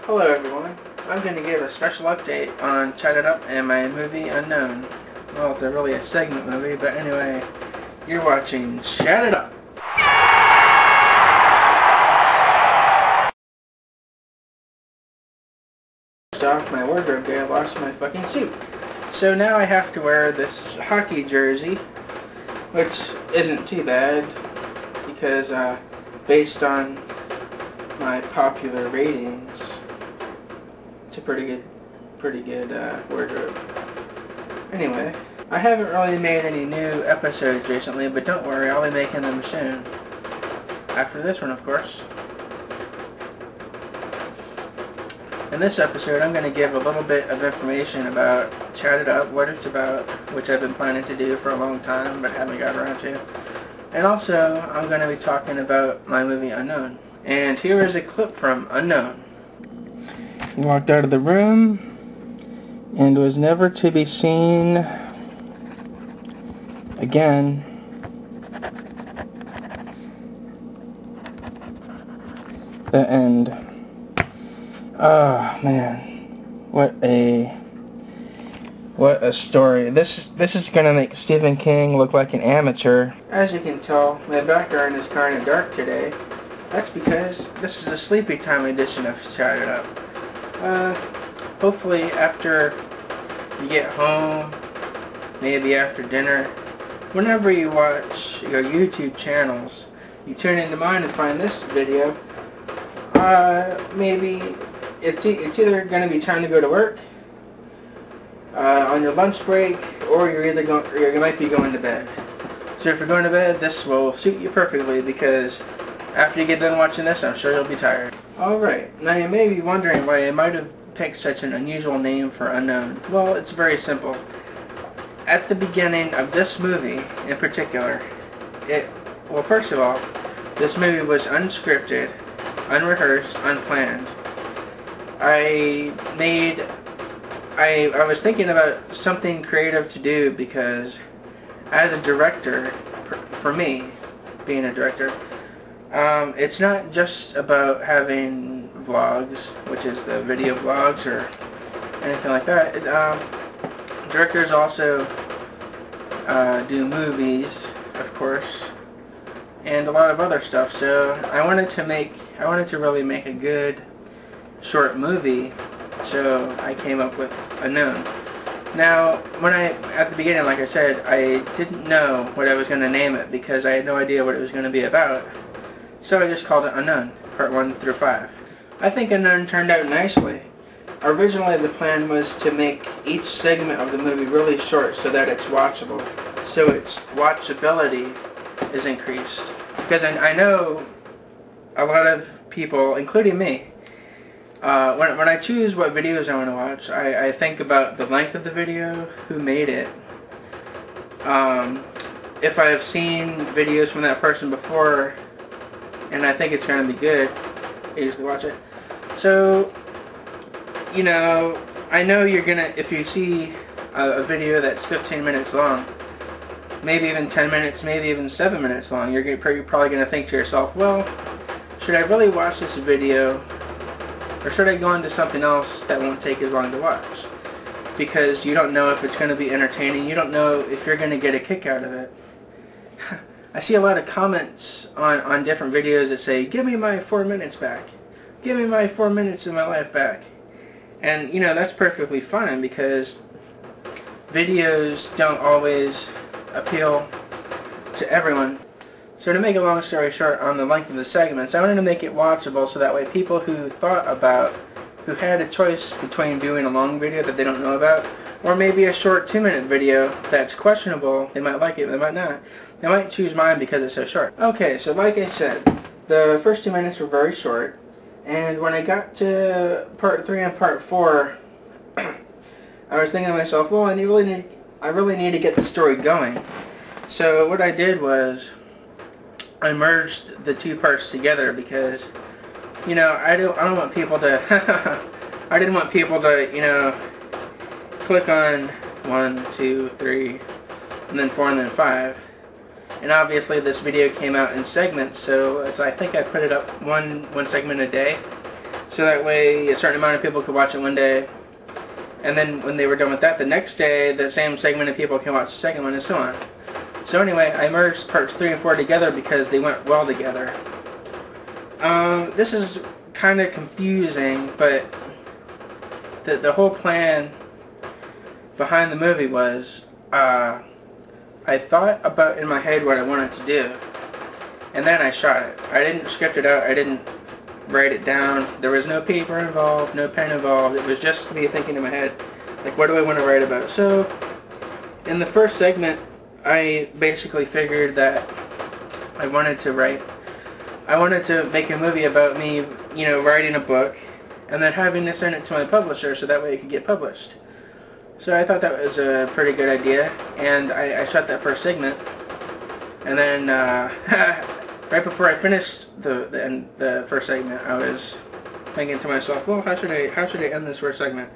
Hello everyone. I'm going to give a special update on Chat It Up and my movie Unknown. Well, it's really a segment movie, but anyway, you're watching Chat It Up. First off, my wardrobe day, I lost my fucking suit. So now I have to wear this hockey jersey, which isn't too bad, because based on my popular ratings, it's a pretty good wardrobe. Anyway, I haven't really made any new episodes recently, but don't worry, I'll be making them soon. After this one, of course. In this episode, I'm going to give a little bit of information about Chat It Up, what it's about, which I've been planning to do for a long time, but haven't got around to. And also, I'm going to be talking about my movie Unknown. And here is a clip from Unknown. He walked out of the room and was never to be seen again. The end. Oh man, what a story. This is gonna make Stephen King look like an amateur. As you can tell, my background is kind of dark today. That's because this is a sleepy time edition of Chat It Up. Hopefully after you get home, maybe after dinner, whenever you watch your YouTube channels, you turn into mine and find this video, maybe it's either going to be time to go to work, on your lunch break, or you might be going to bed. So if you're going to bed, this will suit you perfectly, because after you get done watching this, I'm sure you'll be tired. Alright, now you may be wondering why I might have picked such an unusual name for Unknown. Well, it's very simple. At the beginning of this movie, in particular, well, first of all, this movie was unscripted, unrehearsed, unplanned. I was thinking about something creative to do, because as a director, for me, being a director, it's not just about having vlogs, which is the video vlogs or anything like that. Directors also do movies, of course, and a lot of other stuff. So I wanted to really make a good short movie, so I came up with Unknown. Now, at the beginning, like I said, I didn't know what I was going to name it, because I had no idea what it was going to be about. So I just called it Unknown, Part 1 through 5. I think Unknown turned out nicely. Originally the plan was to make each segment of the movie really short so that it's watchable, so its watchability is increased. Because I know a lot of people, including me, when I choose what videos I want to watch, I think about the length of the video, who made it, if I have seen videos from that person before and I think it's going to be good, I usually watch it. So, you know, I know you're going to, if you see a video that's 15 minutes long, maybe even 10 minutes, maybe even 7 minutes long, you're probably going to think to yourself, well, should I really watch this video, or should I go on to something else that won't take as long to watch? Because you don't know if it's going to be entertaining, you don't know if you're going to get a kick out of it. I see a lot of comments on different videos that say, give me my 4 minutes back. Give me my 4 minutes of my life back. And, you know, that's perfectly fine, because videos don't always appeal to everyone. So to make a long story short on the length of the segments, I wanted to make it watchable so that way people who had a choice between doing a long video that they don't know about, or maybe a short 2-minute video that's questionable, they might like it, they might not. They might choose mine because it's so short. Okay, so like I said, the first 2 minutes were very short, and when I got to part 3 and part 4, I was thinking to myself, well, I really need to get the story going. So what I did was, I merged the 2 parts together, because, you know, I don't want people to, I didn't want people to, you know, click on 1, 2, 3, and then 4, and then 5. And obviously this video came out in segments, so I think I put it up one segment a day. so that way a certain amount of people could watch it one day, and then when they were done with that, the next day the same segment of people can watch the second one, and so on. So anyway, I merged parts 3 and 4 together because they went well together. This is kind of confusing, but the whole plan behind the movie was, I thought about in my head what I wanted to do, and then I shot it. I didn't script it out, I didn't write it down, there was no paper involved, no pen involved, it was just me thinking in my head, like, what do I want to write about? So, in the first segment, I basically figured that I wanted to make a movie about me, you know, writing a book, and then having to send it to my publisher so that way it could get published. So I thought that was a pretty good idea, and I shot that first segment, and then right before I finished the first segment, I was thinking to myself, well, how should I end this first segment?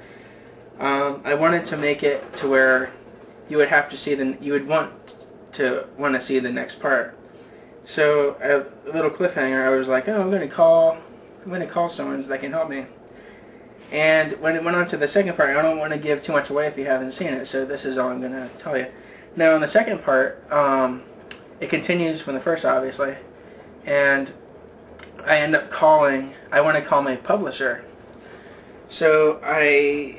I wanted to make it to where you would have to see you would want to see the next part. So a little cliffhanger, I was like, oh, I'm going to call someone that can help me. And when it went on to the second part, I don't want to give too much away if you haven't seen it, so this is all I'm going to tell you. Now, in the second part, it continues from the first, obviously, and I end up I want to call my publisher. So I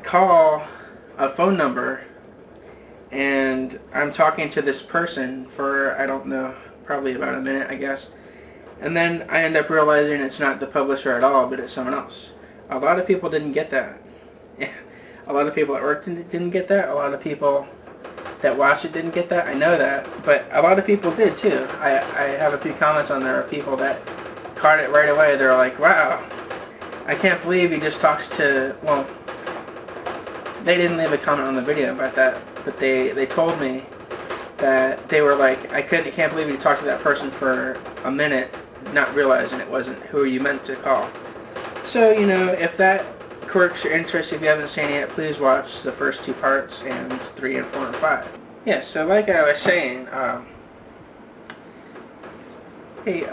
call a phone number, and I'm talking to this person for, I don't know, probably about a minute, I guess. And then I end up realizing it's not the publisher at all, but it's someone else. A lot of people didn't get that. A lot of people at work didn't get that. A lot of people that watched it didn't get that. I know that. But a lot of people did, too. I have a few comments on there of people that caught it right away. They're like, wow, I can't believe he just talks to, well, they didn't leave a comment on the video about that, but they told me that they were like, I can't believe you talked to that person for a minute, not realizing it wasn't who you meant to call. So, you know, if that quirks your interest, if you haven't seen it yet, please watch the first 2 parts, and 3 and 4 and 5. Yes, so like I was saying, hey,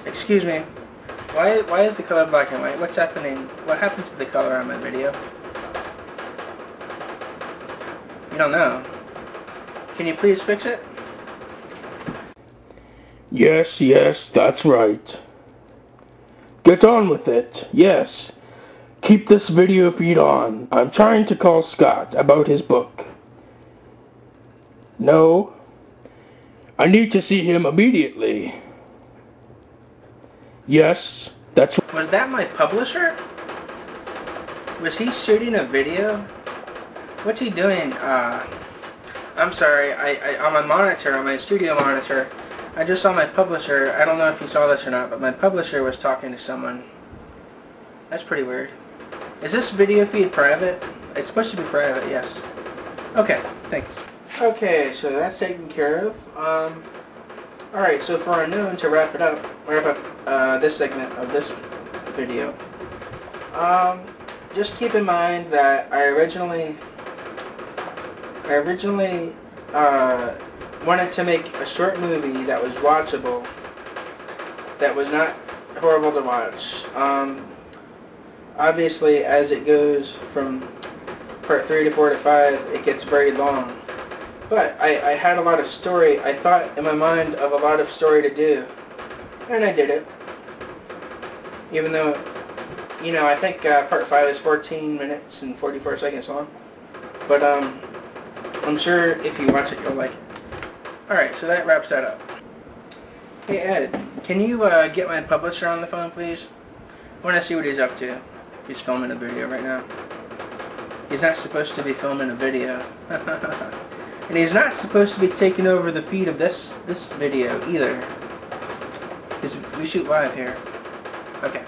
excuse me, why is the color black and white? What's happening? What happened to the color on my video? You don't know. Can you please fix it? Yes, that's right. Get on with it, yes. Keep this video feed on. I'm trying to call Scott about his book. No. I need to see him immediately. Yes, that's right. Was that my publisher? Was he shooting a video? What's he doing? I'm sorry, I on my monitor, on my studio monitor, I just saw my publisher. I don't know if you saw this or not, but my publisher was talking to someone. That's pretty weird. Is this video feed private? It's supposed to be private, yes. Okay, thanks. Okay, so that's taken care of. Alright, so for our noon, to wrap up this segment of this video, just keep in mind that I originally wanted to make a short movie that was watchable, that was not horrible to watch. Obviously, as it goes from part 3 to 4 to 5, it gets very long. But I had a lot of story. I thought in my mind of a lot of story to do, and I did it. Even though, you know, I think part 5 is 14 minutes and 44 seconds long. But I'm sure if you watch it, you'll like it. Alright, so that wraps that up. Hey Ed, can you get my publisher on the phone, please? I want to see what he's up to. He's filming a video right now. He's not supposed to be filming a video. And he's not supposed to be taking over the feed of this video either. Because we shoot live here. Okay.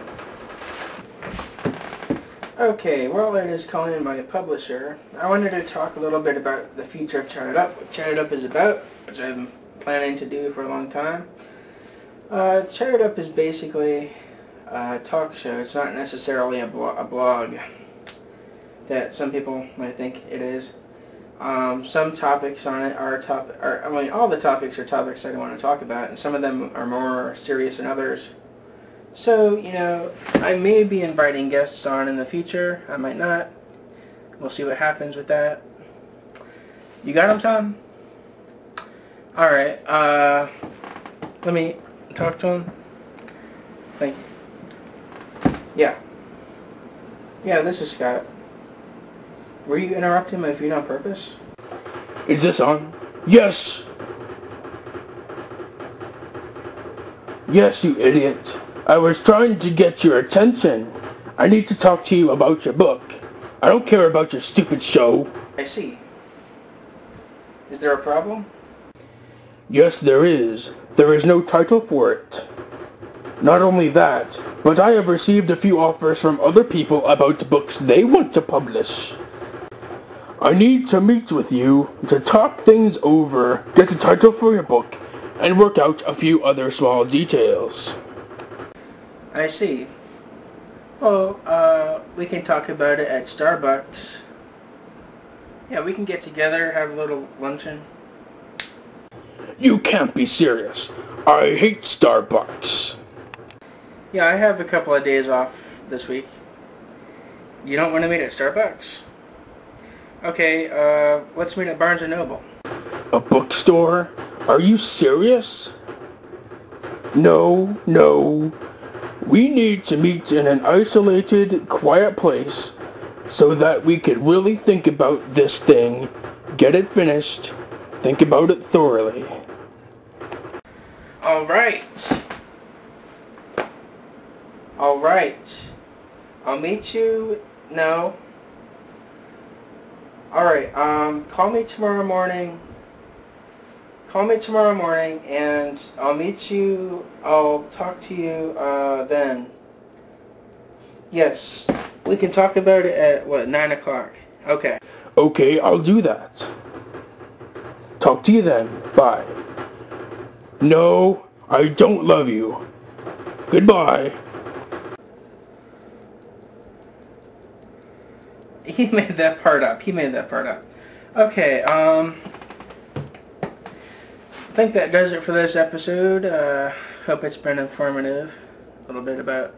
Okay, well, Ed is calling my publisher. I wanted to talk a little bit about the future of Chat It Up, what Chat It Up is about, which I've been planning to do for a long time. Chat It Up is basically a talk show. It's not necessarily a blog that some people might think it is. Some topics on it all the topics are topics I want to talk about, and some of them are more serious than others. So, you know, I may be inviting guests on in the future. I might not. We'll see what happens with that. You got him, Tom? Alright, let me talk to him. Thank you. Yeah. Yeah, this is Scott. Were you interrupting my feed on purpose? Is this on? Yes! Yes, you idiot. I was trying to get your attention. I need to talk to you about your book. I don't care about your stupid show. I see. Is there a problem? Yes, there is. There is no title for it. Not only that, but I have received a few offers from other people about books they want to publish. I need to meet with you to talk things over, get a title for your book, and work out a few other small details. I see. Well, we can talk about it at Starbucks. Yeah, we can get together, have a little luncheon. You can't be serious. I hate Starbucks. Yeah, I have a couple of days off this week. You don't want to meet at Starbucks? Okay, let's meet at Barnes & Noble. A bookstore? Are you serious? No. We need to meet in an isolated, quiet place so that we could really think about this thing, get it finished, think about it thoroughly. Alright. I'll meet you... No. Alright, call me tomorrow morning. And I'll meet you, I'll talk to you, then. Yes, we can talk about it at, 9 o'clock? Okay. Okay, I'll do that. Talk to you then. Bye. No, I don't love you. Goodbye. He made that part up. Okay, I think that does it for this episode. Hope it's been informative. A little bit about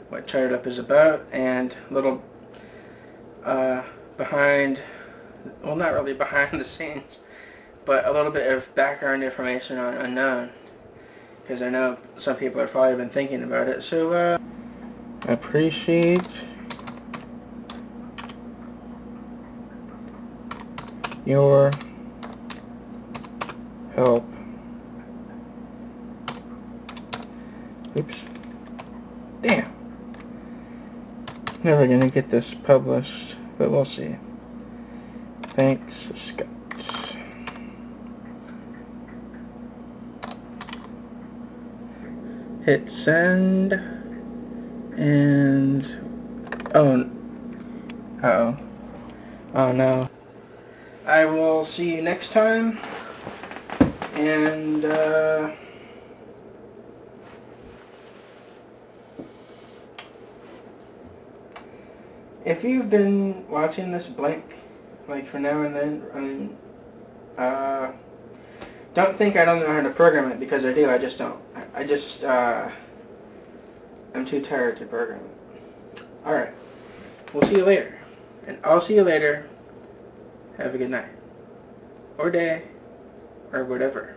what Charted Up is about, and a little behind, well, not really behind the scenes, but a little bit of background information on Unknown, because I know some people have probably been thinking about it. So, appreciate your help. Oops. Damn. Never gonna get this published, but we'll see. Thanks, Scott. Hit send. And... Oh. Uh-oh. Oh no. I will see you next time. And, if you've been watching this blank, like for now and then, I mean, don't think I don't know how to program it, because I do. I just don't. I'm too tired to program it. Alright. We'll see you later. And I'll see you later. Have a good night. Or day. Or whatever.